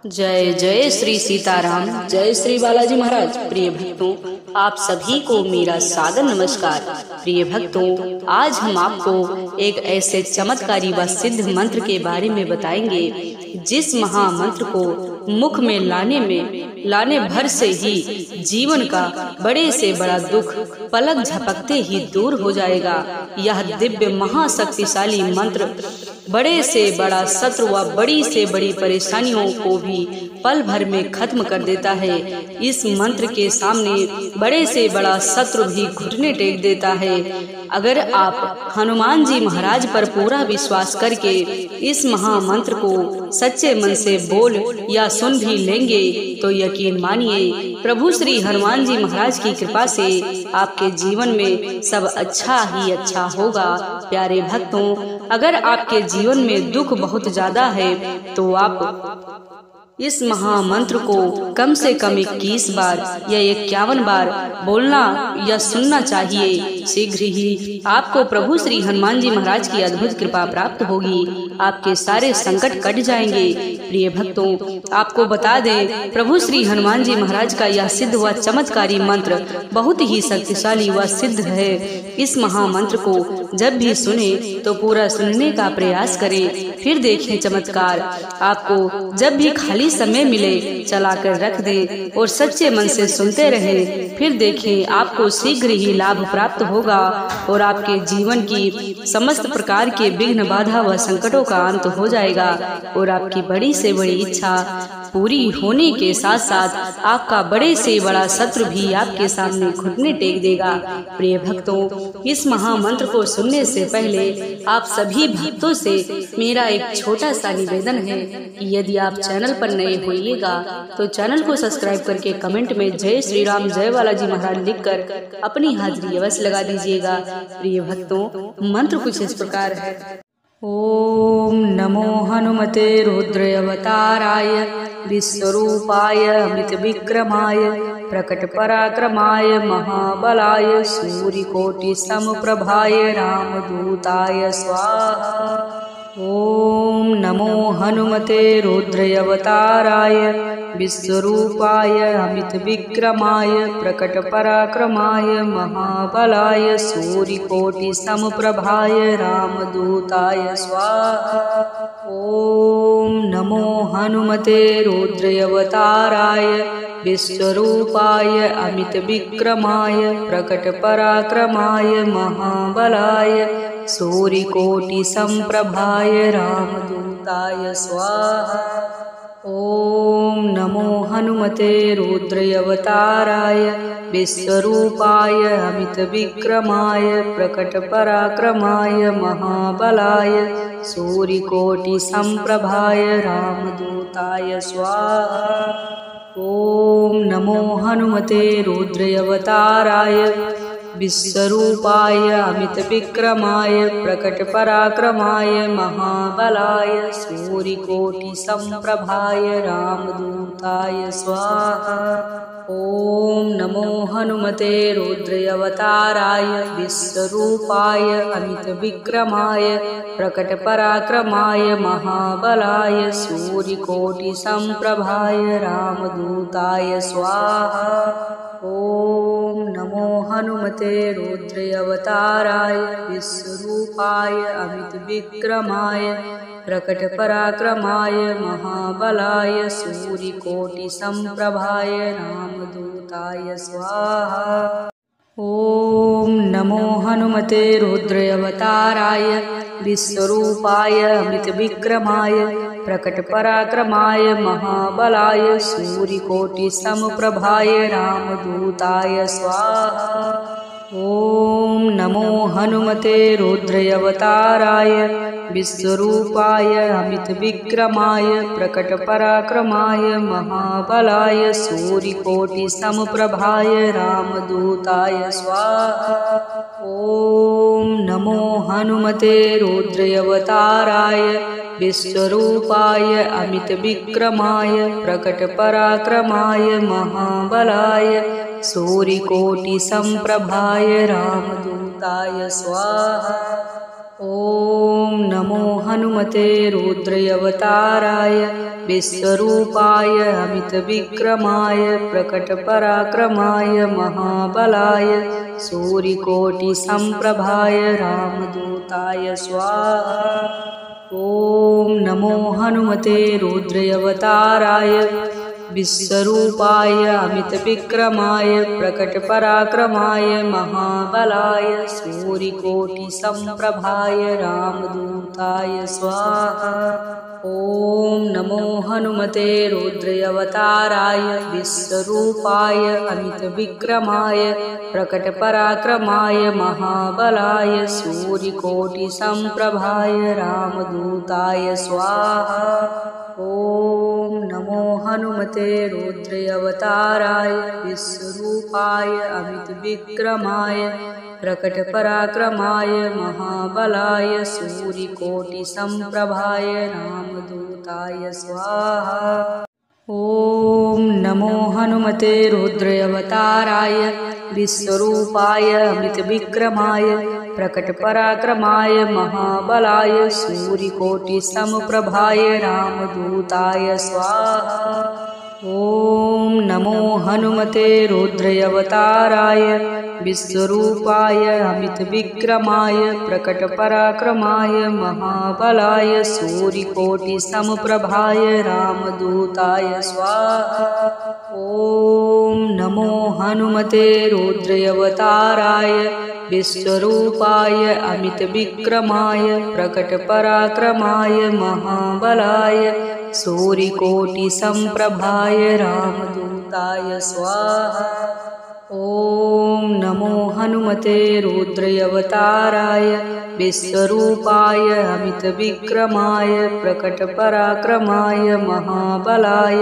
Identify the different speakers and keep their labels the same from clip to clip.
Speaker 1: जय जय श्री सीताराम, जय श्री बालाजी महाराज। प्रिय भक्तों, आप सभी को मेरा सादर नमस्कार। प्रिय भक्तों, आज हम आपको एक ऐसे चमत्कारी व सिद्ध मंत्र के बारे में बताएंगे जिस महामंत्र को मुख में लाने भर से ही जीवन का बड़े से बड़ा दुख पलक झपकते ही दूर हो जाएगा। यह दिव्य महाशक्तिशाली मंत्र बड़े से बड़ा शत्रु व बड़ी से बड़ी परेशानियों को भी पल भर में खत्म कर देता है। इस मंत्र के सामने बड़े से बड़ा शत्रु भी घुटने टेक देता है। अगर आप हनुमान जी महाराज पर पूरा विश्वास करके इस महामंत्र को सच्चे मन से बोल या सुन भी लेंगे तो यकीन मानिए प्रभु श्री हनुमान जी महाराज की कृपा से आपके जीवन में सब अच्छा ही अच्छा होगा। प्यारे भक्तों, अगर आपके जीवन में दुख बहुत ज्यादा है तो आप इस महामंत्र को कम से कम 21 बार या 51 बार बोलना या सुनना चाहिए। शीघ्र ही आपको प्रभु श्री हनुमान जी महाराज की अद्भुत कृपा प्राप्त होगी। आपके सारे संकट कट जाएंगे। प्रिय भक्तों, आपको बता दें, प्रभु श्री हनुमान जी महाराज का यह सिद्ध व चमत्कारी मंत्र बहुत ही शक्तिशाली व सिद्ध है। इस महामंत्र को जब भी सुने तो पूरा सुनने का प्रयास करें, फिर देखें चमत्कार। आपको जब भी खाली समय मिले चला कर रख दे और सच्चे मन से सुनते रहे, फिर देखें आपको शीघ्र ही लाभ प्राप्त होगा और आपके जीवन की समस्त प्रकार के विघ्न बाधा व संकटों का अंत हो जाएगा और आपकी बड़ी से बड़ी इच्छा पूरी होने के साथ साथ आपका बड़े से बड़ा शत्रु भी आपके सामने घुटने टेक देगा। प्रिय भक्तों, इस महामंत्र को सुनने से पहले आप सभी भक्तों से मेरा एक छोटा सा निवेदन है कि यदि आप चैनल पर नए होइएगा तो चैनल को सब्सक्राइब करके कमेंट में जय श्री राम जय बालाजी महाराज लिखकर अपनी हाजिरी अवश्य लगा दीजिएगा। प्रिय भक्तों, मंत्र कुछ इस प्रकार है। ओम नमो हनुमते रुद्रावताराय विश्वरूपाय अमित विक्रमाय प्रकट पराक्रमाय महाबलाय सूर्यकोटि समप्रभाय रामदूताय स्वाहा। ओम नमो हनुमते रुद्रावताराय विश्वरूपाय अमित विक्रमाय प्रकट पराक्रमाय महाबलाय सूर्यकोटि समप्रभाय रामदूताय स्वाहा। ओम नमो हनुमते रुद्रावताराय विश्वरूपाय अमित विक्रमाय प्रकट पराक्रमाय महाबलाय सूर्यकोटि समप्रभाय रामदूताय स्वाहा। ओम नमो हनुमते रुद्रावताराय विश्वरूपाय अमित विक्रमाय प्रकट पराक्रमाय महाबलाय सूर्यकोटि समप्रभाय रामदूताय स्वाहा। ओम नमो हनुमते रुद्रावताराय विश्वरूपाय अमित विक्रमाय प्रकट पराक्रमाय महाबलाय सूर्यकोटि समप्रभाय रामदूताय स्वाहा। ओम नमो हनुमते रुद्रावताराय विश्वरूपाय अमित विक्रमाय प्रकट पराक्रमाय महाबलाय सूर्यकोटि समप्रभाय रामदूताय स्वाहा। ओम नमो हनुमते रुद्रावताराय विश्वरूपाय अमित विक्रमाय प्रकट पराक्रमाय महाबलाय सूर्यकोटि समप्रभाय रामदूताय स्वाहा। ओम नमो हनुमते रुद्रावताराय विश्वरूपाय अमित विक्रमाय प्रकट पराक्रमाय महाबलाय सूर्यकोटि समप्रभाय रामदूताय स्वाहा। ओम नमो हनुमते रुद्रावताराय विश्वरूपाय अमित विक्रमाय प्रकट पराक्रमाय महाबलाय सूर्यकोटि समप्रभाय रामदूताय स्वाहा। ओम नमो हनुमते रुद्रावताराय विश्वरूपाय अमित विक्रमाय प्रकट पराक्रमाय महाबलाय सूर्यकोटि समप्रभाय रामदूताय स्वाहा। ओम नमो हनुमते रुद्रावताराय विश्वरूपाय अमितविक्रमाय प्रकटपराक्रमाय महाबलाय सूर्यकोटिसम्प्रभाय रामदूताय स्वाहा। ॐ नमो हनुमते रुद्रावताराय विश्वरूपाय अमितविक्रमाय प्रकटपराक्रमाय महाबलाय सूर्यकोटिसम्प्रभाय रामदूताय स्वाहा। ॐ नमो हनुमते रुद्रावताराय विश्वरूपाय अमितविक्रमाय प्रकटपराक्रमाय महाबलाय सूर्यकोटिसम्प्रभाय रामदूताय स्वाहा। ॐ नमो हनुमते रुद्रावताराय विश्वरूपाय अमितविक्रमाय प्रकटपराक्रमाय महाबलाय सूर्यकोटिसम्प्रभाय रामदूताय स्वाहा। ॐ नमो हनुमते रुद्रावताराय विश्वरूपाय अमितविक्रमाय प्रकटपराक्रमाय महाबलाय सूर्यकोटिसम्प्रभाय रामदूताय स्वाहा। ॐ नमो हनुमते रुद्रावताराय विश्वरूपाय अमितविक्रमाय प्रकटपराक्रमाय महाबलाय सूर्यकोटिसम्प्रभाय रामदूताय स्वाहा। ॐ नमो हनुमते रुद्रावताराय विश्वरूपाय अमितविक्रमाय प्रकटपराक्रमाय महाबलाय सूर्यकोटिसम्प्रभाय रामदूताय स्वाहा। ॐ नमो हनुमते रुद्रावताराय विश्वरूपाय अमितविक्रमाय प्रकटपराक्रमाय महाबलाय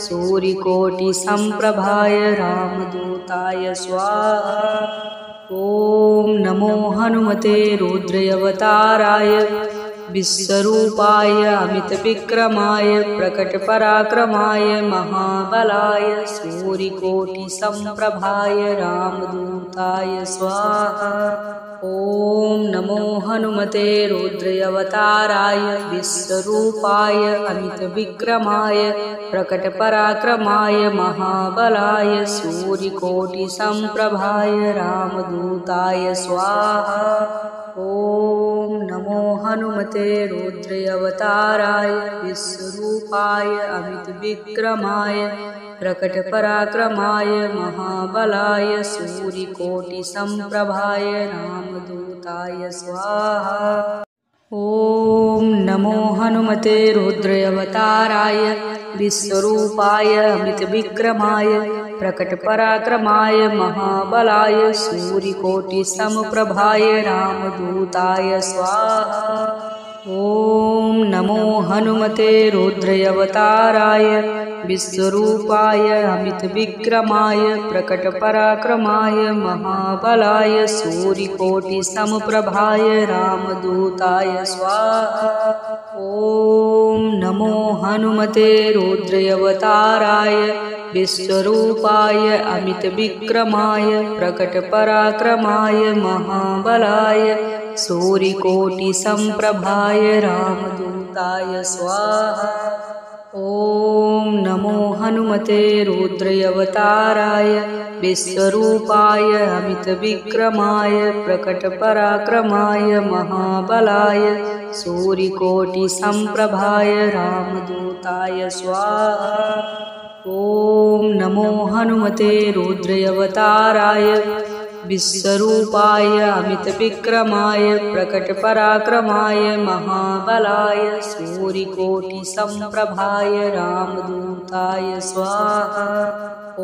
Speaker 1: सूर्यकोटिसम्प्रभाय रामदूताय स्वाहा। ॐ नमो हनुमते रुद्रावताराय विश्वरूपाय अमितविक्रमाय प्रकटपराक्रमाय महाबलाय सूर्यकोटिसम्प्रभाय रामदूताय स्वाहा। ॐ नमो हनुमते रुद्रावताराय विश्वरूपाय अमितविक्रमाय प्रकटपराक्रमाय महाबलाय सूर्यकोटिसम्प्रभाय रामदूताय स्वाहा। ॐ नमो हनुमते रुद्रावताराय विश्वरूपाय अमितविक्रमाय प्रकटपराक्रमाय महाबलाय सूर्यकोटिसम्प्रभाय रामदूताय स्वाहा। ॐ नमो हनुमते रुद्रावताराय विश्वरूपाय अमितविक्रमाय प्रकटपराक्रमाय महाबलाय सूर्यकोटिसम्प्रभाय रामदूताय स्वाहा। ॐ नमो हनुमते रुद्रावताराय विश्वरूपाय अमितविक्रमाय प्रकटपराक्रमाय महाबलाय सूर्यकोटिसम्प्रभाय रामदूताय स्वाहा। ॐ नमो हनुमते रुद्रावताराय विश्वरूपाय अमितविक्रमाय प्रकटपराक्रमाय महाबलाय सूर्यकोटिसम्प्रभाय रामदूताय स्वाहा। ॐ नमो हनुमते रुद्रावताराय विश्वरूपाय अमितविक्रमाय प्रकटपराक्रमाय महाबलाय सूर्यकोटिसम्प्रभाय रामदूताय स्वाहा। ॐ नमो हनुमते रुद्रावताराय विश्वरूपाय अमितविक्रमाय प्रकटपराक्रमाय महाबलाय सूर्यकोटिसम्प्रभाय रामदूताय स्वाहा। ॐ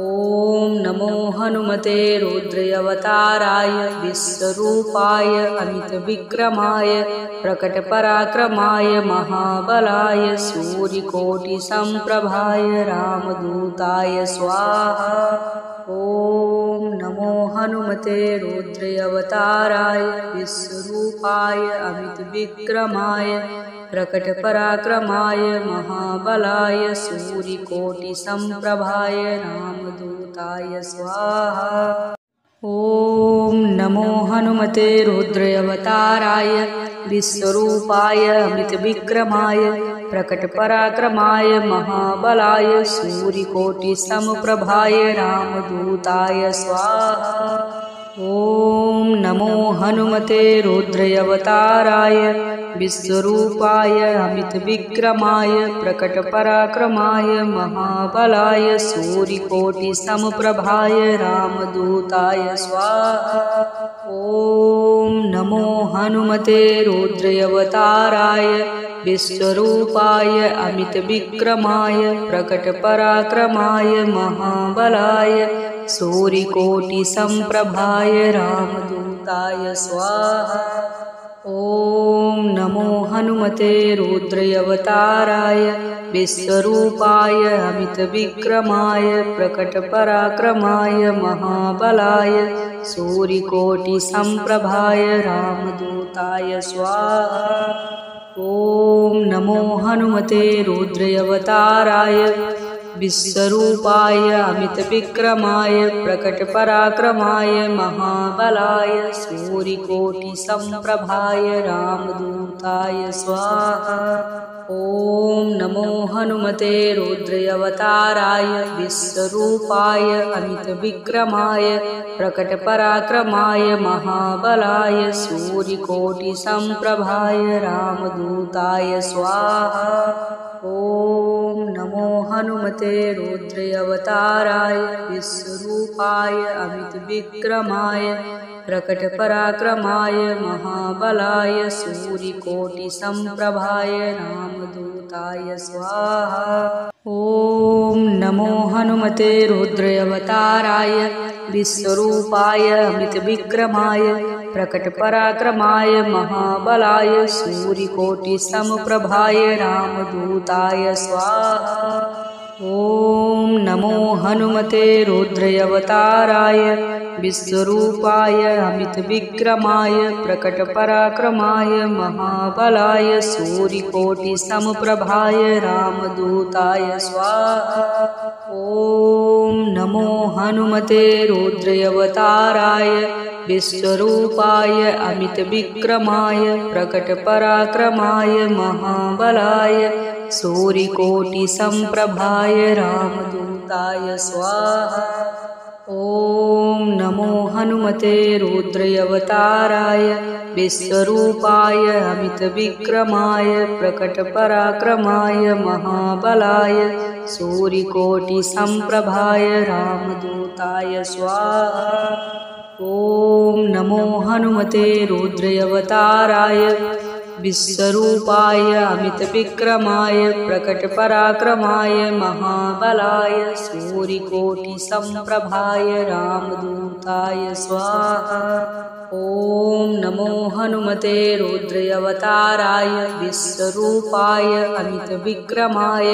Speaker 1: नमो हनुमते रुद्रावताराय विश्वरूपाय अमितविक्रमाय प्रकटपराक्रमाय महाबलाय सूर्यकोटिसम्प्रभाय रामदूताय स्वाहा। ॐ नमो हनुमते रुद्रावताराय विश्वरूपाय अमितविक्रमाय प्रकटपराक्रमाय महाबलाय सूर्यकोटिसम्प्रभाय रामदूताय स्वाहा। ॐ नमो हनुमते रुद्रावताराय विश्वरूपाय अमितविक्रमाय प्रकटपराक्रमाय महाबलाय सूर्यकोटिसमप्रभाय रामदूताय स्वाहा। ॐ नमो हनुमते रुद्रावताराय विश्वरूपाय अमितविक्रमाय प्रकटपराक्रमाय महाबलाय सूर्यकोटिसमप्रभाय रामदूताय स्वाहा। ॐ नमो हनुमते रुद्रावताराय विश्वरूपाय अमितविक्रमाय प्रकटपराक्रमाय महाबलाय सूर्यकोटिसमप्रभाय रामदूताय स्वाहा। ॐ नमो हनुमते रुद्रावताराय विश्वरूपाय अमितविक्रमाय प्रकटपराक्रमाय महाबलाय सूर्यकोटिसमप्रभाय रामदूताय स्वाहा। ॐ नमो हनुमते रुद्रावताराय विश्वरूपाय अमितविक्रमाय प्रकटपराक्रमाय महाबलाय सूर्यकोटिसमप्रभाय रामदूताय स्वाहा। ॐ नमो हनुमते रुद्रावताराय विश्वरूपाय अमितविक्रमाय प्रकटपराक्रमाय महाबलाय सूर्यकोटिसमप्रभाय रामदूताय स्वाहा। ॐ नमो हनुमते रुद्रावताराय विश्वरूपाय अमितविक्रमाय प्रकटपराक्रमाय महाबलाय सूर्यकोटिसमप्रभाय रामदूताय स्वाहा। ॐ नमो हनुमते रुद्रावताराय विश्वरूपाय अमितविक्रमाय प्रकटपराक्रमाय महाबलाय सूर्यकोटिसमप्रभाय रामदूताय स्वाहा। ॐ नमो हनुमते रुद्रावताराय विश्वरूपाय अमितविक्रमाय प्रकटपराक्रमाय महाबलाय सूर्यकोटिसमप्रभाय रामदूताय स्वाहा। ॐ नमो हनुमते रुद्रावताराय विश्वरूपाय अमितविक्रमाय प्रकटपराक्रमाय महाबलाय सूर्यकोटिसमप्रभाय रामदूताय स्वाहा। ॐ नमो हनुमते रुद्रावताराय विश्वरूपाय अमितविक्रमाय प्रकटपराक्रमाय महाबलाय सूर्यकोटिसमप्रभाय रामदूताय स्वाहा। ॐ नमो हनुमते रुद्रावताराय विश्वरूपाय अमितविक्रमाय प्रकटपराक्रमाय महाबलाय सूर्यकोटिसमप्रभाय रामदूताय स्वाहा। ॐ नमो हनुमते रुद्रावताराय विश्वरूपाय अमितविक्रमाय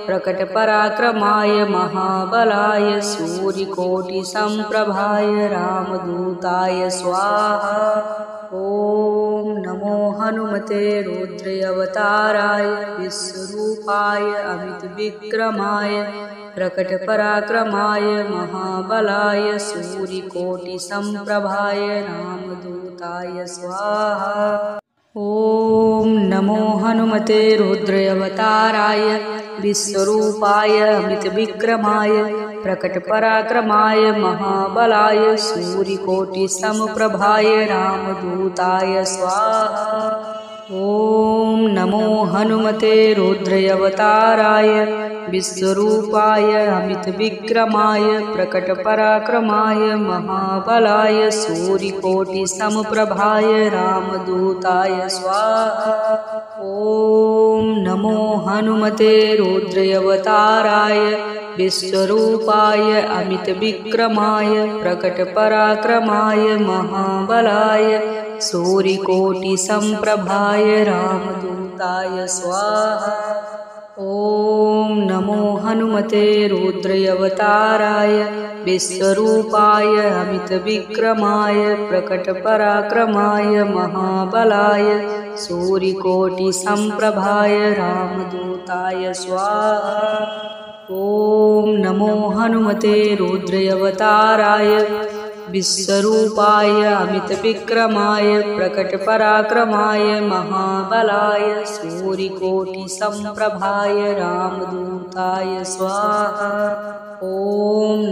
Speaker 1: प्रकटपराक्रमाय महाबलाय सूर्यकोटिसमप्रभाय रामदूताय स्वाहा। ॐ नमो हनुमते रुद्रावताराय विश्वरूपाय अमितविक्रमाय प्रकटपराक्रमाय महाबलाय सूर्यकोटिसमप्रभाय रामदूताय स्वाहा। ॐ नमो हनुमते रुद्रावताराय विश्वरूपाय अमितविक्रमाय प्रकटपराक्रमाय महाबलाय सूर्यकोटिसमप्रभाय रामदूताय स्वाहा। ॐ नमो हनुमते रुद्रावताराय विश्वरूपाय अमितविक्रमाय प्रकटपराक्रमाय महाबलाय सूर्यकोटिसमप्रभाय रामदूताय स्वाहा। ॐ नमो हनुमते रुद्रावताराय विश्वरूपाय अमितविक्रमाय प्रकटपराक्रमाय महाबलाय सूर्यकोटिसमप्रभाय रामदूताय स्वाहा। ॐ नमो हनुमते रुद्रावताराय विश्वरूपाय अमितविक्रमाय प्रकटपराक्रमाय महाबलाय सूर्यकोटिसमप्रभाय रामदूताय स्वाहा। ॐ नमो हनुमते रुद्रावताराय विश्वरूपाय अमितविक्रमाय प्रकटपराक्रमाय महाबलाय सूर्यकोटिसम्प्रभाय रामदूताय स्वाहा। ॐ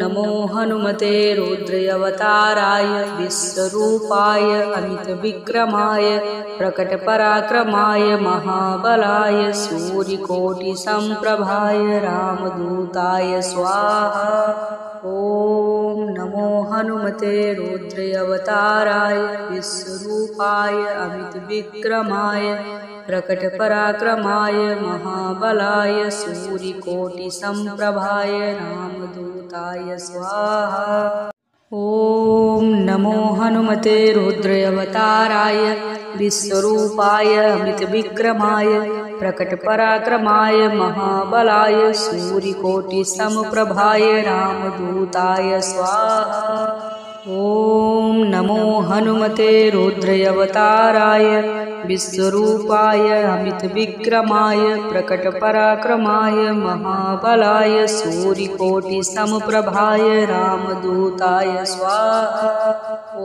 Speaker 1: नमो हनुमते रुद्रावताराय विश्वरूपाय अमितविक्रमाय प्रकटपराक्रमाय महाबलाय सूर्यकोटिसम्प्रभाय रामदूताय स्वाहा। ॐ नमो हनुमते रुद्रावताराय विश्वरूपाय अमितविक्रमाय प्रकटपराक्रमाय महाबलाय सूर्यकोटिसम्प्रभाय रामदूताय स्वाहा। ॐ नमो हनुमते रुद्रावताराय विश्वरूपाय अमितविक्रमाय प्रकटपराक्रमाय महाबलाय सूर्यकोटिसम्प्रभाय रामदूताय स्वाहा। ॐ नमो हनुमते रुद्रावताराय विश्वरूपाय अमितविक्रमाय प्रकटपराक्रमाय महाबलाय सूर्यकोटिसम्प्रभाय रामदूताय स्वाहा। ॐ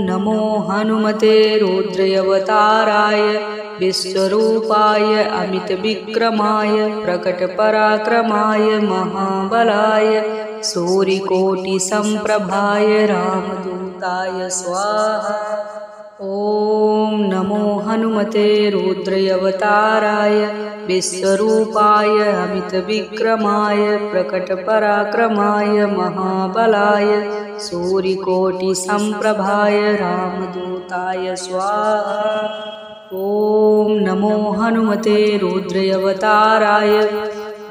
Speaker 1: नमो हनुमते रुद्रावताराय विश्वरूपाय अमितविक्रमाय प्रकटपराक्रमाय महाबलाय सूर्यकोटिसम्प्रभाय रामदूताय स्वाहा। ॐ नमो हनुमते रुद्रावताराय विश्वरूपाय अमितविक्रमाय प्रकटपराक्रमाय महाबलाय सूर्यकोटिसम्प्रभाय रामदूताय स्वाहा। ॐ नमो हनुमते रुद्रावताराय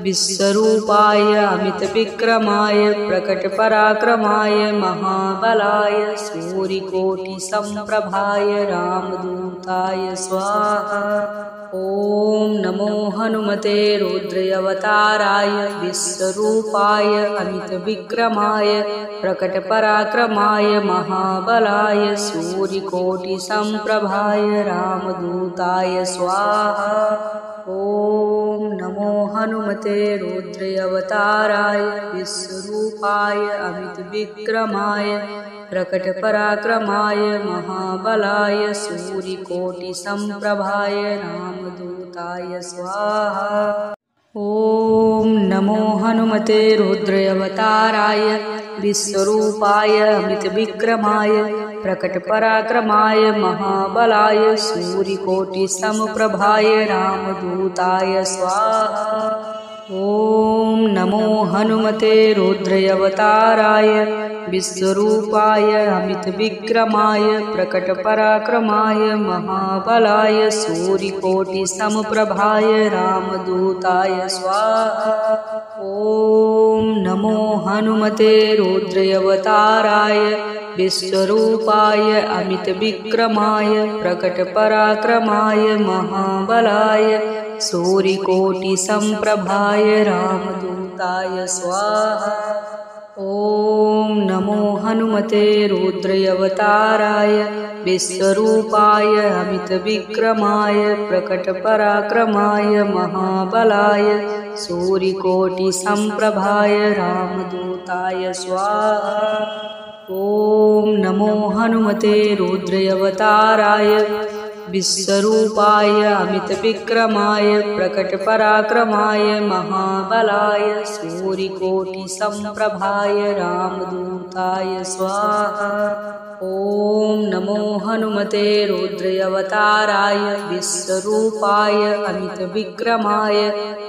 Speaker 1: विश्वरूपाय अमितविक्रमाय प्रकटपराक्रमाय महाबलाय सूर्यकोटिसम्प्रभाय रामदूताय स्वाहा। ॐ नमो हनुमते रुद्रावताराय विश्वरूपाय अमितविक्रमाय प्रकटपराक्रमाय महाबलाय सूर्यकोटिसम्प्रभाय रामदूताय स्वाहा। ॐ नमो हनुमते रुद्रावताराय विश्वरूपाय अमितविक्रमाय प्रकटपराक्रमाय महाबलाय सूर्यकोटिसम्प्रभाय रामदूताय स्वाहा। ॐ नमो हनुमते रुद्रावताराय विश्वरूपाय अमितविक्रमाय प्रकटपराक्रमाय महाबलाय सूर्यकोटिसम्प्रभाय रामदूताय स्वाहा। ॐ नमो हनुमते रुद्रावताराय विश्वरूपाय अमितविक्रमाय प्रकटपराक्रमाय महाबलाय सूर्यकोटिसम्प्रभाय रामदूताय स्वाहा। ॐ नमो हनुमते रुद्रावताराय विश्वरूपाय अमितविक्रमाय प्रकटपराक्रमाय महाबलाय सूर्यकोटिसम्प्रभाय रामदूताय स्वाहा। ॐ नमो हनुमते रुद्रावताराय विश्वरूपाय अमितविक्रमाय प्रकटपराक्रमाय महाबलाय सूर्यकोटिसम्प्रभाय रामदूताय स्वाहा। ॐ नमो हनुमते रुद्रावताराय विश्वरूपाय अमितविक्रमाय प्रकटपराक्रमाय महाबलाय सूर्यकोटिसम्प्रभाय रामदूताय स्वाहा। ॐ नमो हनुमते रुद्रावताराय विश्वरूपाय अमितविक्रमाय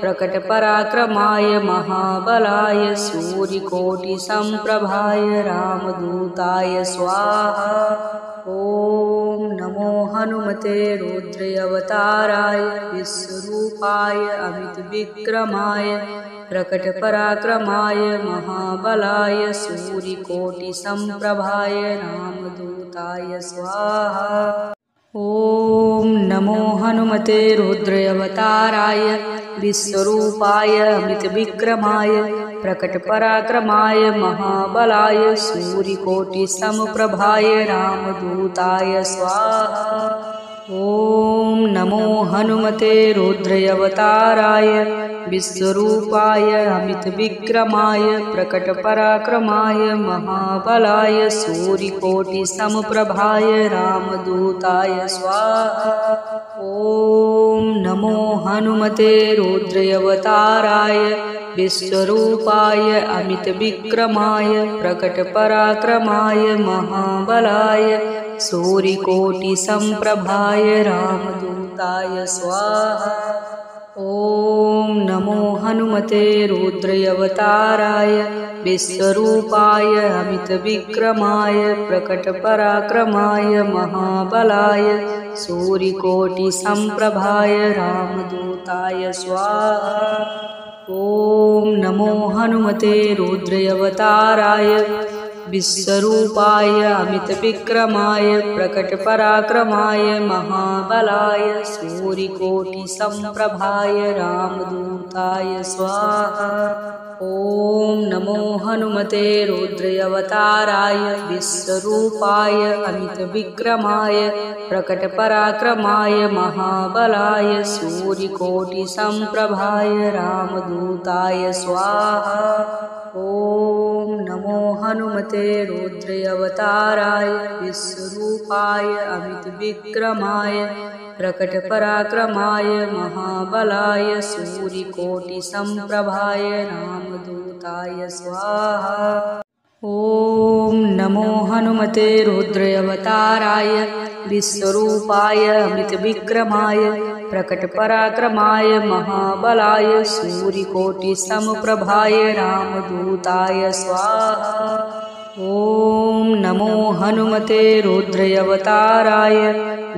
Speaker 1: प्रकटपराक्रमाय महाबलाय सूर्यकोटिसम्प्रभाय रामदूताय स्वाहा। ॐ नमो हनुमते रुद्रावताराय विश्वरूपाय अमितविक्रमाय प्रकटपराक्रमाय महाबलाय सूर्यकोटिसम्प्रभाय रामदूताय स्वाहा। ॐ नमो हनुमते रुद्रावताराय विश्वरूपाय अमितविक्रमाय प्रकटपराक्रमाय महाबलाय सूर्यकोटिसम्प्रभाय रामदूताय स्वाहा। ॐ नमो हनुमते रुद्रावताराय विश्वरूपाय अमितविक्रमाय प्रकटपराक्रमाय महाबलाय सूर्यकोटिसमप्रभाय रामदूताय स्वाहा। ॐ नमो हनुमते रुद्रावताराय विश्वरूपाय अमितविक्रमाय प्रकटपराक्रमाय महाबलाय सूर्यकोटिसमप्रभाय रामदूताय स्वाहा। ॐ नमो हनुमते रुद्रावताराय विश्वरूपाय अमितविक्रमाय प्रकटपराक्रमाय महाबलाय सूर्यकोटिसमप्रभाय रामदूताय स्वाहा। ॐ नमो हनुमते रुद्रावताराय विश्वरूपाय अमितविक्रमाय प्रकटपराक्रमाय महाबलाय सूर्यकोटिसमप्रभाय रामदूताय स्वाहा। ॐ नमो हनुमते रुद्रावताराय विश्वरूपाय अमितविक्रमाय प्रकटपराक्रमाय महाबलाय सूर्यकोटिसमप्रभाय रामदूताय स्वाहा। ॐ नमो हनुमते रुद्रावताराय विश्वरूपाय अमितविक्रमाय प्रकटपराक्रमाय महाबलाय सूर्यकोटिसमप्रभाय रामदूताय स्वाहा। ॐ नमो हनुमते रुद्रावताराय विश्वरूपाय अमितविक्रमाय प्रकटपराक्रमाय महाबलाय सूर्यकोटिसमप्रभाय रामदूताय स्वाहा। ॐ नमो हनुमते रुद्रावताराय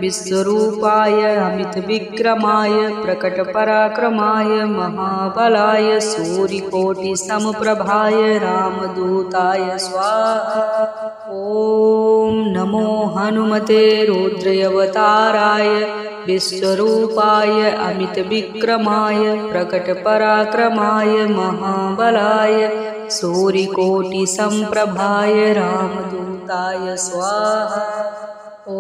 Speaker 1: विश्वरूपाय अमितविक्रमाय प्रकटपराक्रमाय महाबलाय सूर्यकोटिसमप्रभाय रामदूताय स्वाहा। ॐ नमो हनुमते रुद्रावताराय विश्वरूपाय अमितविक्रमाय प्रकटपराक्रमाय महाबलाय सूर्यकोटिसमप्रभाय रामदूताय स्वाहा। ॐ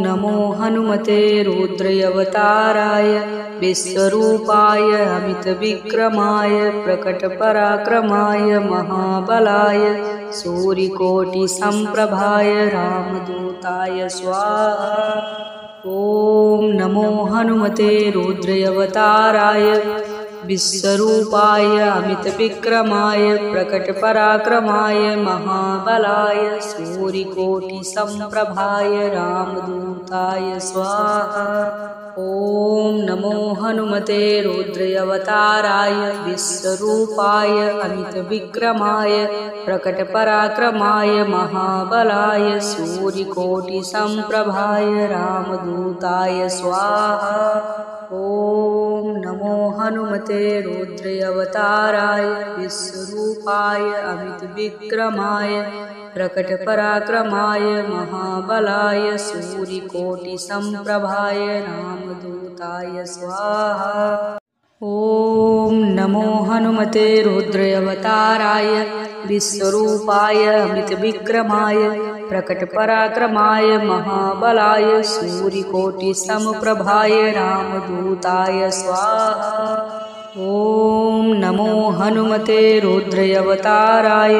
Speaker 1: नमो हनुमते रुद्रावताराय विश्वरूपाय अमितविक्रमाय प्रकटपराक्रमाय महाबलाय सूर्यकोटिसमप्रभाय रामदूताय स्वाहा। ॐ नमो हनुमते रुद्रावताराय विश्वरूपाय अमितविक्रमाय प्रकटपराक्रमाय महाबलाय सूर्यकोटिसमप्रभाय रामदूताय स्वाहा। ॐ नमो हनुमते रुद्रावताराय विश्वरूपाय अमितविक्रमाय प्रकटपराक्रमाय महाबलाय सूर्यकोटिसमप्रभाय रामदूताय स्वाहा। ॐ नमो हनुमते रुद्रावताराय विश्वरूपाय अमितविक्रमाय प्रकटपराक्रमाय महाबलाय सूर्यकोटिसमप्रभाय रामदूताय स्वाहा। ॐ नमो हनुमते रुद्रावताराय विश्वरूपाय अमितविक्रमाय प्रकटपराक्रमाय महाबलाय सूर्यकोटिसमप्रभाय रामदूताय स्वाहा। ॐ नमो हनुमते रुद्रावताराय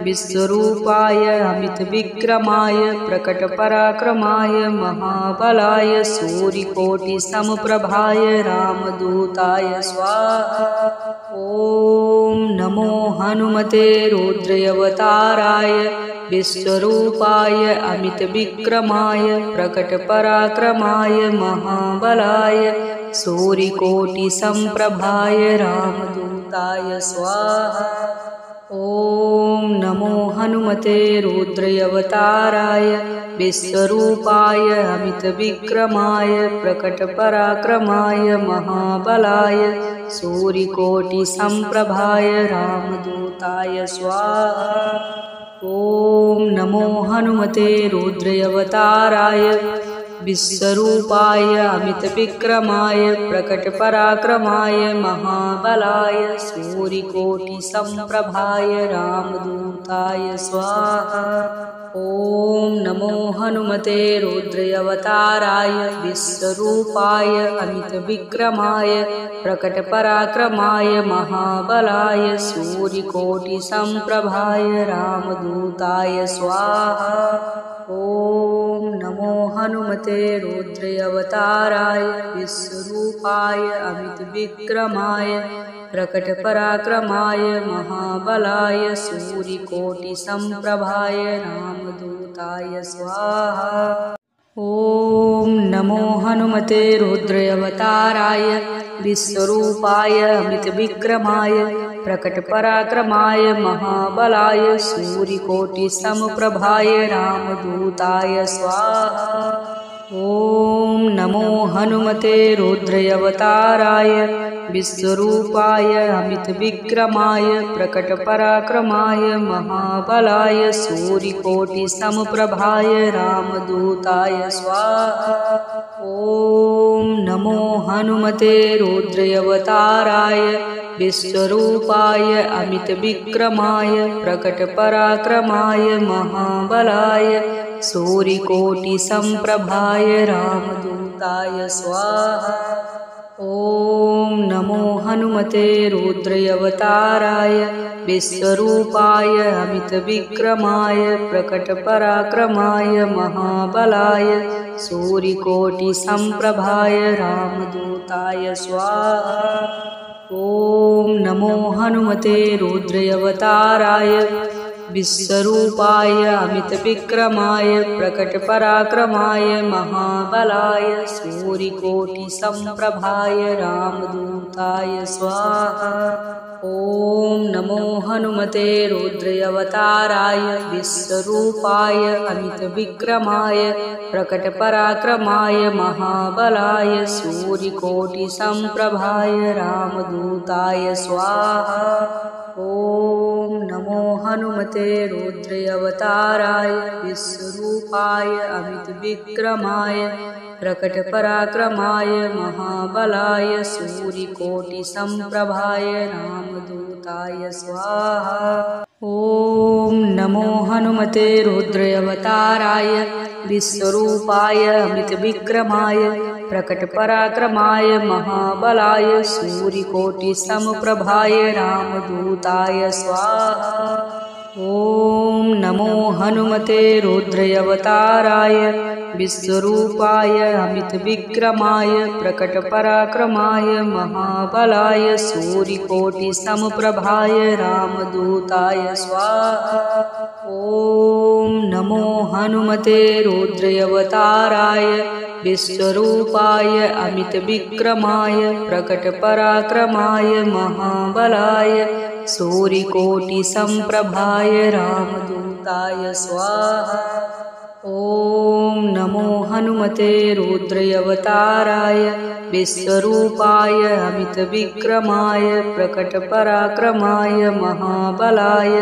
Speaker 1: विश्वरूपाय अमितविक्रमाय प्रकटपराक्रमाय महाबलाय सूर्यकोटिसमप्रभाय रामदूताय स्वाहा। ॐ नमो हनुमते रुद्रावताराय विश्वरूपाय अमितविक्रमाय प्रकटपराक्रमाय महाबलाय सूर्यकोटिसमप्रभाय रामदूताय स्वाहा। ॐ नमो हनुमते रुद्रावताराय विश्वरूपाय अमितविक्रमाय प्रकटपराक्रमाय महाबलाय सूर्यकोटिसमप्रभाय रामदूताय स्वाहा। ॐ नमो हनुमते रुद्रावताराय विश्वरूपाय अमितविक्रमाय प्रकटपराक्रमाय महाबलाय सूर्यकोटिसमप्रभाय रामदूताय स्वाहा। ॐ नमो हनुमते रुद्रावताराय विश्वरूपाय अमितविक्रमाय प्रकटपराक्रमाय महाबलाय सूर्यकोटिसम्प्रभाय रामदूताय स्वाहा। ॐ नमो हनुमते रुद्रावताराय विश्वरूपाय अमितविक्रमाय प्रकटपराक्रमाय महाबलाय सूर्यकोटिसम्प्रभाय रामदूताय स्वाहा। ॐ नमो हनुमते रुद्रावताराय विश्वरूपाय अमितविक्रमाय प्रकटपराक्रमाय महाबलाय सूर्यकोटिसम्प्रभाय रामदूताय स्वाहा। ॐ नमो हनुमते रुद्रावताराय विश्वरूपाय अमितविक्रमाय प्रकटपराक्रमाय महाबलाय सूर्यकोटिसम्प्रभाय रामदूताय स्वाहा। ॐ नमो हनुमते रुद्रावताराय विश्वरूपाय अमितविक्रमाय प्रकटपराक्रमाय महाबलाय सूर्यकोटिसम्प्रभाय रामदूताय स्वाहा। ॐ नमो हनुमते रुद्रावताराय विश्वरूपाय अमितविक्रमाय प्रकटपराक्रमाय महाबलाय सूर्यकोटिसम्प्रभाय रामदूताय स्वाहा। ॐ नमो हनुमते रुद्रावताराय विश्वरूपाय अमितविक्रमाय प्रकटपराक्रमाय महाबलाय सूर्यकोटिसम्प्रभाय रामदूताय स्वाहा। ॐ नमो हनुमते रुद्रावताराय विश्वरूपाय अमितविक्रमाय प्रकटपराक्रमाय महाबलाय सूर्यकोटिसम्प्रभाय रामदूताय स्वाहा। ॐ नमो हनुमते रुद्रावताराय विश्वरूपाय अमितविक्रमाय प्रकटपराक्रमाय महाबलाय सूर्यकोटिसम्प्रभाय रामदूताय स्वाहा। ॐ नमो हनुमते रुद्रावताराय विश्वरूपाय अमितविक्रमाय प्रकटपराक्रमाय महाबलाय सूर्यकोटिसम्प्रभाय रामदूताय स्वाहा। ॐ नमो हनुमते रुद्रावताराय विश्वरूपाय अमितविक्रमाय प्रकटपराक्रमाय महाबलाय सूर्यकोटिसम्प्रभाय रामदूताय स्वाहा। ॐ नमो हनुमते रुद्रावताराय विश्वरूपाय अमितविक्रमाय प्रकटपराक्रमाय महाबलाय सूर्यकोटिसम्प्रभाय रामदूताय स्वाहा। ॐ नमो हनुमते रुद्रावताराय विश्वरूपाय अमितविक्रमाय प्रकटपराक्रमाय महाबलाय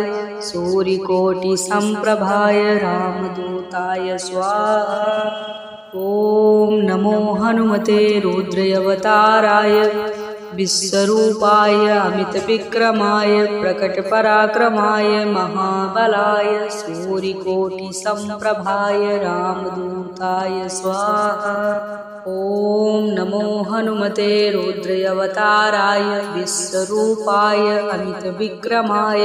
Speaker 1: सूर्यकोटिसम्प्रभाय रामदूताय स्वाहा। ॐ नमो हनुमते रुद्रावताराय विश्वरूपाय अमितविक्रमाय प्रकटपराक्रमाय महाबलाय सूर्यकोटिसम्प्रभाय रामदूताय स्वाहा। ॐ नमो हनुमते रुद्रावताराय विश्वरूपाय अमितविक्रमाय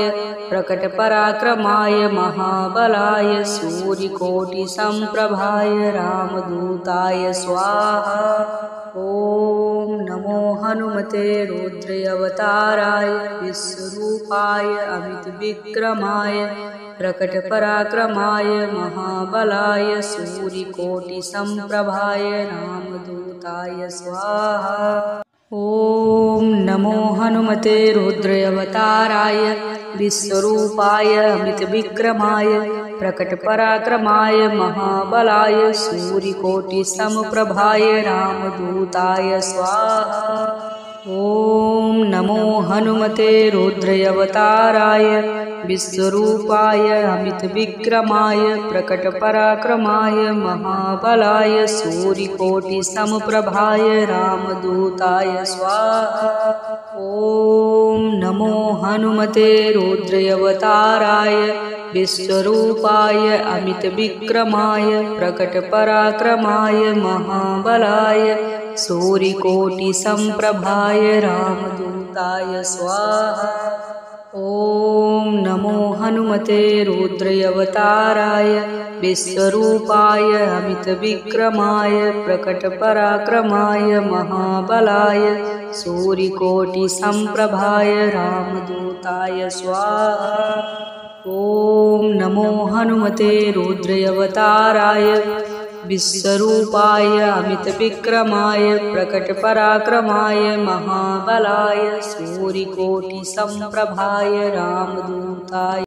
Speaker 1: प्रकटपराक्रमाय महाबलाय सूर्यकोटिसम्प्रभाय रामदूताय स्वाहा। ॐ नमो हनुमते रुद्रावताराय विश्वरूपाय अमितविक्रमाय प्रकटपराक्रमाय महाबलाय सूर्यकोटिसम्प्रभाय रामदूताय स्वाहा। ॐ नमो हनुमते रुद्रावताराय विश्वरूपाय अमितविक्रमाय प्रकटपराक्रमाय महाबलाय सूर्यकोटिसम्प्रभाय रामदूताय स्वाहा। ॐ नमो हनुमते रुद्रावताराय विश्वरूपाय अमितविक्रमाय प्रकटपराक्रमाय महाबलाय सूर्यकोटिसमप्रभाय रामदूताय स्वाहा। ॐ नमो हनुमते रुद्रावताराय विश्वरूपाय अमितविक्रमाय प्रकटपराक्रमाय महाबलाय सूर्यकोटिसमप्रभाय रामदूताय स्वाहा। ॐ नमो हनुमते रुद्रावताराय विश्वरूपाय अमितविक्रमाय प्रकटपराक्रमाय महाबलाय सूर्यकोटिसमप्रभाय रामदूताय स्वाहा। ॐ नमो हनुमते रुद्रावताराय विश्वरूपाय अमितविक्रमाय प्रकटपराक्रमाय महाबलाय सूर्यकोटिसमप्रभाय रामदूताय